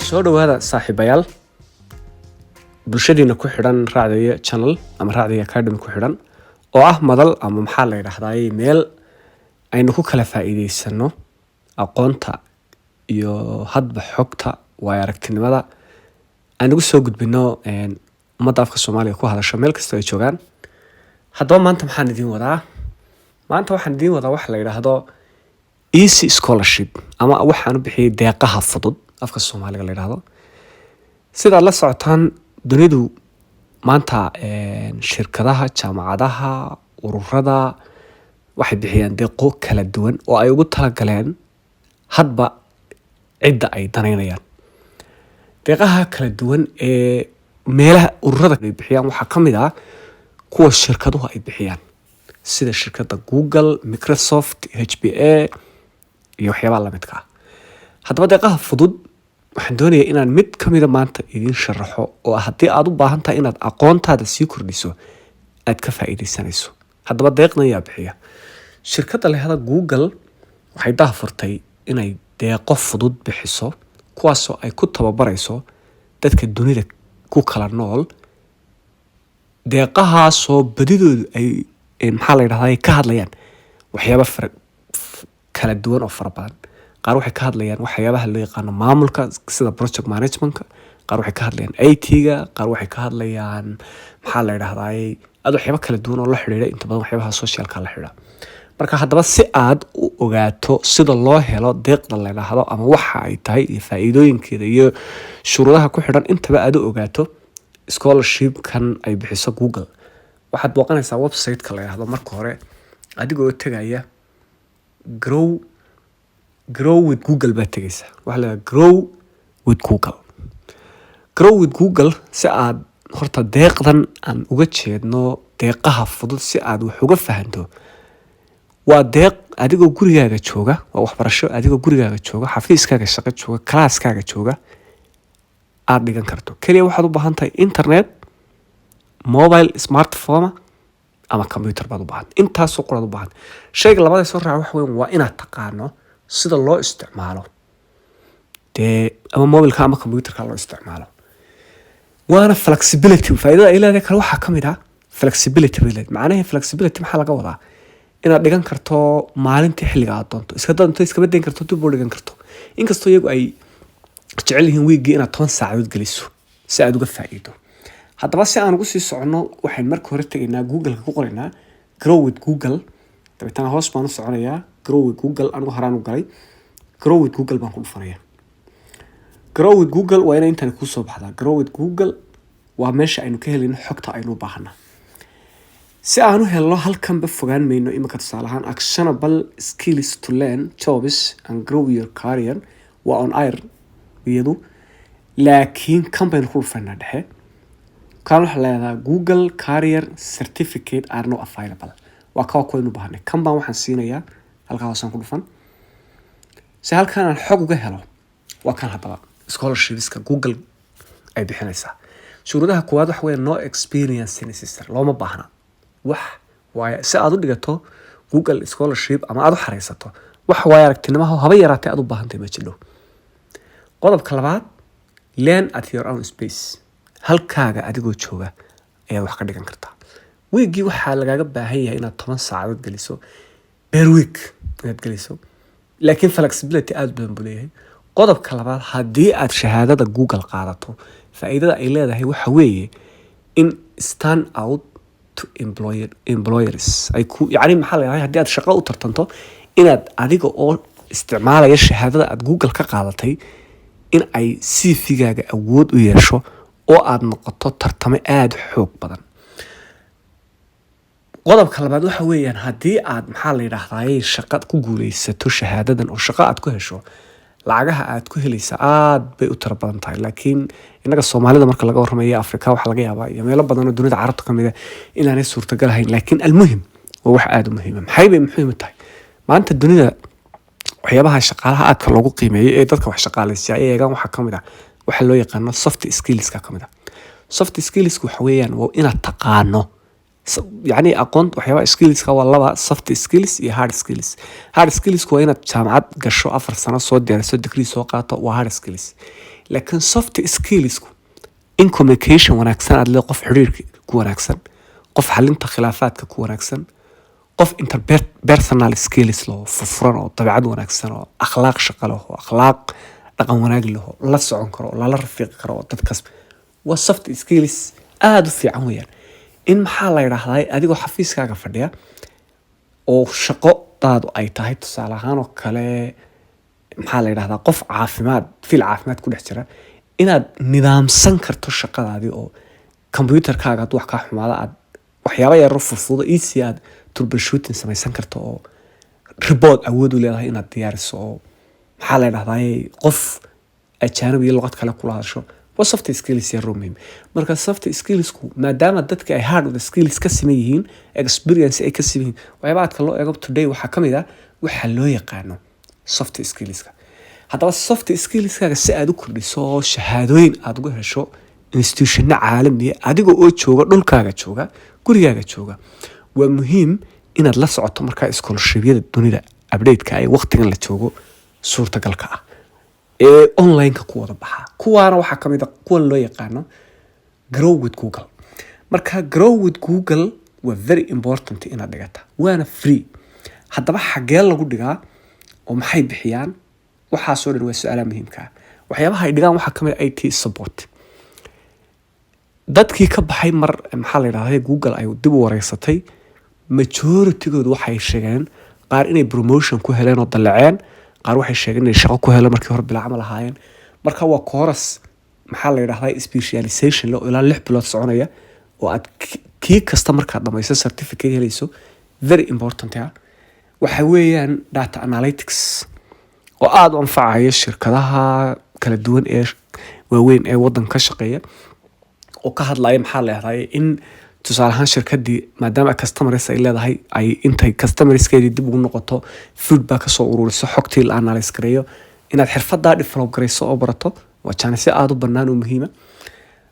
soo dhawaada saaxiibayaal bulshadiina ku xidhan raacdaya channel ama raacdaya academy ku xidhan oo ah madal ama maxaa la yiraahdaa meel aynu ku kala faa'iideysano aqoonta iyo hadba xogta way aragtinimada aan ugu soo gudbino ummadda afka Soomaaliya ku hadasho meel kasta ay joogaan. Haddaba maanta waxaan idin wadaa wax la yiraahdo easy scholarship ama waxaan u bixiyay deeqaha fudud afka Soomaaliga la yiraahdo. Sida la socotaan dunidu maanta shirkadaha, jaamacadaha, ururada waxay bixiyaan deeqo kala duwan oo ay ugu talagaleen hadba cidda ay danaynayaan. Deeqaha kala duwan ee meelaha ururada ay bixiyaan waxaa ka mid ah kuwa shirkaduhu ay bixiyaan sida shirkadda Google, Microsoft, HPA iyo waxyaabaha la midka ah. Haddaba deeqaha fudud waxaan doonayaa inaan mid ka mid ah maanta idin sharaxo oo haddii aad u baahan tahay inaad aqoontaada sii kordhiso aad ka faa'iideysanayso. Haddaba deeqdan yaa bixiya. Shirkadda lehda Google waxay daahfurtay inay deeqo fudud bixiso kuwaasoo ay ku tababarayso dadka dunida ku kala nool. Deeqahaasoo badidoodu ay maxaa la yiraahdaa ka hadlayaan waxyaabo kala duwan oo fara badan. qaar waxay ka hadlayaan waxyaabaha loo yaqaan maamulka sida project management-ka, qaar waxay ka hadlayaan IT-ga, qaar waxay ka hadlayaan maxaa la yiraahdaa waxyaabo kala duwan oo la xiriira inta badan waxyaabaha social-ka la xiriira. Marka haddaba si aad u ogaato sida loo helo deeqda la yiraahdo ama waxa ay tahay iyo faa'iidooyinkeeda iyo shuruudaha ku xidhan intaba aad u ogaato scholarship-kan ay bixiso Google, waxaad booqanaysaa website-ka la yiraahdo marka hore adigoo tagaya grow with Google baa tagaysaa. Waxa la grow with Google si aad horta deeqdan aan uga jeedno deeqaha fudud si aad wax uga fahanto. Waa deeq adigoo gurigaaga jooga, waa waxbarasho adigoo gurigaaga jooga, xafiiskaaga shaqo jooga, class-kaaga jooga aad dhigan karto. Kaliya waxaad u baahan tahay internet, mobile, smartphone ama computer baad u baahan. Intaasoo quraad u baahan. Shayga labaad ee soo raaca waxa weyn waa inaad taqaano sida loo isticmaalo ama mobilka ama computerka loo isticmaalo. Waana flexibility. Faa'iidada ay leedahay kale waxaa ka mid ah flexibility. Macnaheedu flexibility maxaa laga wadaa? Inaad dhigan karto maalintii xilliga aad doonto. Iska beddeyn karto, dib u dhigan karto. Inkastoo iyagu ay jecel yihiin weekii inaad 10 saacadood geliso si aad uga faa'iido. Haddaba si aan ugu sii socono waxaan marka hore tagaynaa Google-ka ku qoraynaa grow with Google. Dabeetana hoos baan u soconayaa grow with Google anigu horaan u galay. Grow with Google baan ku dhufanayaa. Grow with Google waa inay intaan ku soo baxdaa. Grow with Google waa meesha aynu ka helino xogta aynu u baahanaa. Si aan u helno halkan ba fogaan mayno imika tusaale ahaan actionable skills to learn jobs and grow your career waa on air iyadu laakiin campaign ku dhufanaa dhexe kan waxa la yiraahdaa Google Career Certificate are not available. Waa ka koonu baahnay kan baan waxaan siinayaa halka hoosaan ku dhufan si halkan aan xog uga helo. Waa kan haddaba scholarship-ka Google ay bixinaysaa. Shuruudaha koowaad waxa weeye no experience necessary. looma baahna wax waaye si aad u dhigato Google scholarship ama aad u xareysato wax waaye aragtinimaha haba yaraatay aad u baahantahay ma jiro. Qodobka labaad learn at your own space. halkaaga adigoo jooga ayaad wax ka dhigan kartaa. Weekii waxaa lagaaga baahan yahay inaad 10 saacadood geliso per week inaad geliso laakiin flexibility aad badan buu leeyahay. Qodobka labaad haddii aad shahaadada Google qaadato faa'iidada ay leedahay waxa weeye in stand out to employers ay ku maxaa la yiraahdaa haddii aad shaqo u tartanto inaad adiga oo isticmaalaya shahaadada aad Google ka qaadatay in ay CV-gaaga awood u yeesho oo aad noqoto tartame aad xoog badan. Qodobka labaad waxa weeyaan haddii aad maxaa la yiraahdaa shaqo ku guuleysato shahaadadan oo shaqo aad ku hesho lacagaha aad ku helaysa aad bay u tar badan tahay laakiin inaga Soomaalida marka laga warramayo Afrika waxa laga yaabaa iyo meelo badan oo dunida carabta ka mid ah inaanay suurtagal ahayn laakiin almuhim waa wax aad u muhiim ah. Maxay bay muhiim tahay maanta dunida waxyaabaha shaqaalaha aadka loogu qiimeeyo ee dadka wax shaqaaleysiya ayaga waxa ka mid ah waxa loo yaqaan soft skills-ka ka mid ah. Soft skills-ku waxa weeyaan waa inaad taqaano يعني aqoon waxyaaba skills-ka waa laba soft skills iyo hard skills. Hard skills waa inaad jaamacad gasho 4 sano soo diyaariso degree soo qaato waa hard skills. laakiin soft skillsku in communication wanaagsan aad leedahay, qof xiriirka ku wanaagsan, qof xalinta khilaafaadka ku wanaagsan, qof interpersonal skills loo furfuran oo dabeecad wanaagsan oo akhlaaq shaqo leh oo akhlaaq dhaqan wanaag leh oo la socon karo oo lala rafiiqi karo oo dadkaas waa soft skills aad u fiican weeyaan. in maxaa la yiraahdaa adigoo xafiiskaaga fadhiya oo shaqadaadu ay tahay tusaale ahaan oo kale maxaa la yiraahdaa qof caafimaad ku dhex jira, inaad nidaamsan karto shaqadaadii oo computerkaaga wax ka xumaada aad waxyaabo yar oo fudud easy aad troubleshooting samaysan karto oo report awood u leedahay inaad diyaariso oo maxaa la yiraahdaa qof ajnabi iyo luqad kale kula hadasho. waa soft skills yar muhiim. marka soft skillsku maadaama dadka ay hard skills ka siman yihiin, experience ay ka siman yihiin, waxyaabaha loo eego today waxaa kamid ah waxa loo yaqaano soft skillska. haddaba soft skillskaaga si aad u kordhiso shahaadooyin aad uga hesho institution caalami ah adigoo oo jooga dhulkaaga jooga gurigaaga jooga, waa muhiim inaad la socoto markaa scholarship-yada dunida update-ka ay waqtigan la joogo suurtagalka ah ee online-ka ku wada baxa. kuwaana waxaa kamid ah kuwan loo yaqaano Grow with Google. marka Grow with Google waa very important inaad dhigata, waana free. haddaba xagee lagu dhigaa oo maxay bixiyaan? waxaa soo dhan waa su'aalaha muhiimka ah. waxyaabaha ay dhigaan waxaa kamid ah IT support. dadkii ka baxay mar maxaa la yiraahdaa Google ay dib u wareysatay, majority-goodu waxay sheegeen qaar inay promotion ku heleen oo dalaceen, qaar waxay sheegeen inay shaqo ku heleen markii hore bila camal ahaayeen. marka waa course maxaa la yiraahdaa specialization loo ilaa 6 bilood soconaya oo aad kii kasta markaad dhamayso certificate helayso. very important ah waxa weeyaan data analytics oo aad u anfacaya shirkadaha kala duwan ee waaweyn ee waddanka ka shaqeeya oo ka hadlaya maxaa la yiraahdaa in tusaale ahaan shirkadii maadaama customers ay leedahay ay intay customerskeedii dib ugu noqoto feedback ka soo ururiso, xogtii la analyze gareeyo, inaad xirfadda develop gareyso oo barato waa chance aad u bannaan oo muhiim ah.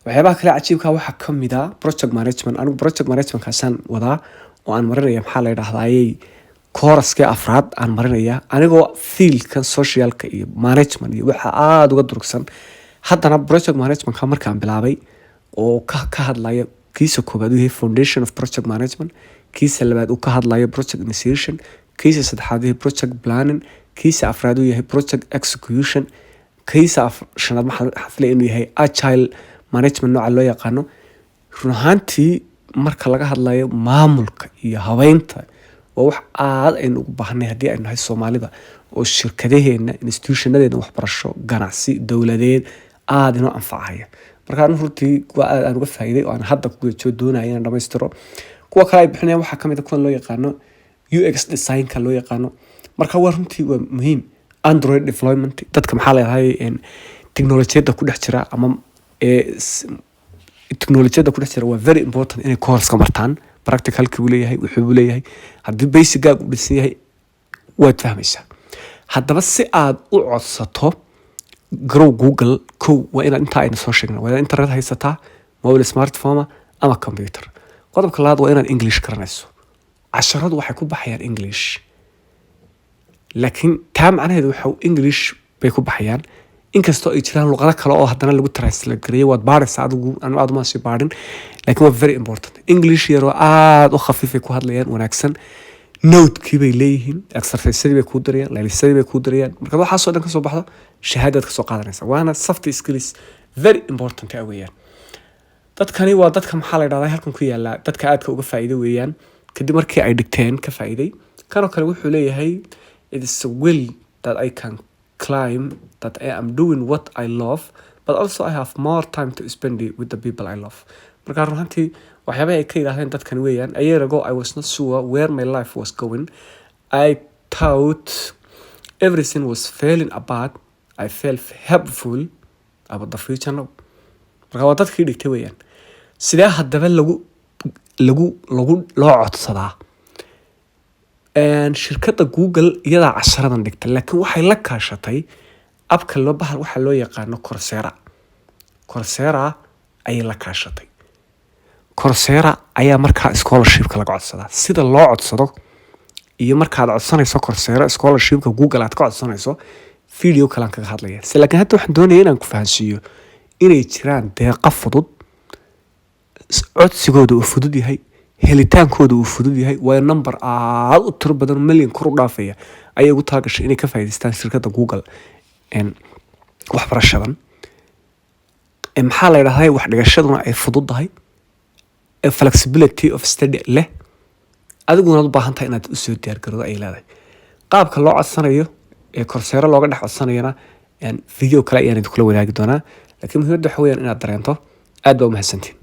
waxyaabaha kale cajiibka waxaa kamid ah project management. anigu project management kaasaan wadaa oo aan marinaya maxaa la yiraahdaa course-ka afraad aan marinaya anigoo field-kan socialka iyo management iyo waxa aad uga durugsan. haddana project management ka markaan bilaabay oo ka hadlaya kiisa koobaad uu yahay foundation of project management, kiisa labaad uu ka hadlaya project initiation, kiisa saddexaad uu yahay project planning, kiisa afraad uu yahay project execution, kiisa shanaad maxaa inuu yahay agile management nooca loo yaqaano. run ahaantii marka laga hadlayo maamulka iyo habeynta waa wax aad aynu ugu baahnay haddii aynu nahay Soomaalida oo shirkadaheena institutionadeena waxbarasho ganacsi dowladeed aad inoo anfacaya. marka anu runtii waa aan uga faa'iiday oo aan hadda ku joogo doonaya inaan dhamaystiro. kuwa kale ay bixinayaan waxaa kamid ah kuwan loo yaqaano UX design-ka loo yaqaano. marka waa runtii waa muhiim. Android deployment dadka maxaa leedahay teknolojiyada ku dhex jira ama teknolojiyada ku dhex jira waa very important inay course ka martaan. practicalki uu leeyahay wuxuu leeyahay haddii basic-gaaga u dhisan yahay waad fahmaysaa. haddaba si aad u codsato Grow Google waa inaad intaa aynu soo sheegnay waa inaad internet haysataa, mobile smartphone ama computer. qodobka labaad waa inaad English garanayso. casharadu waxay ku baxayaan English, laakiin taa macnaheedu waxa English bay ku baxayaan inkastoo ay jiraan luqado kale oo haddana lagu translate gareeyo. waad baaraysaa adigu aad ma sii baarin, laakiin waa very important. English yar oo aad u khafiif ay ku hadlayaan wanaagsan, note-kii bay leeyihiin, exercise-yadii bay kuu darayaan, laylisadii bay kuu darayaan. marka waxaasoo dhan ka soo baxdo shahaadaad ka soo qaadanaysa. waana soft skills very important ah weeyaan. dadkani waa dadka maxaa la yiraahdaa halkan ku yaala dadka aadka uga faa'iido weeyaan kadib markii ay dhigteen ka faa'iiday. kanoo kale wuxuu leeyahay it is a will that I can climb that I am doing what I love but also I have more time to spend it with the people I love. marka runtii waxyaabaha ay ka yiraahdeen dadkan weeyaan a year ago I was not sure where my life was going. I thought everything was falling apart. I felt hopeful about the future now. marka waa dadkii dhigtay weeyaan. sidee haddaba loo codsadaa? shirkadda Google iyadaa casharadan dhigtay laakiin waxay la kaashatay abka waxa loo yaqaano Coursera ayay la kaashatay. Coursera ayaa markaa scholarship-ka laga codsadaa. sida loo codsado iyo markaad codsanayso Coursera scholarship-ka Google aad ka codsanayso video kale aan kaga hadlaya. Laakiin hadda waxaan doonayaa inaan ku fahansiiyo inay jiraan deeqa fudud, codsigooda uu fudud yahay, helitaankooda uu fudud yahay, waa number aad u tiro badan milyan kor u dhaafaya ayay ugu talagashay inay ka faa'iidaystaan shirkadda Google waxbarashadan. maxaa la yidhahdaa wax dhigashaduna ay fududahay, flexibility of study leh, adiguna u baahan tahay inaad u soo diyaar garowdo ay leedahay. qaabka loo codsanayo ee Coursera looga dhex codsanayana video kale ayaan idin kula wadaagi doonaa, laakiin muhiimadda waxa weeyaan inaad dareento. aad baa u mahadsantiin.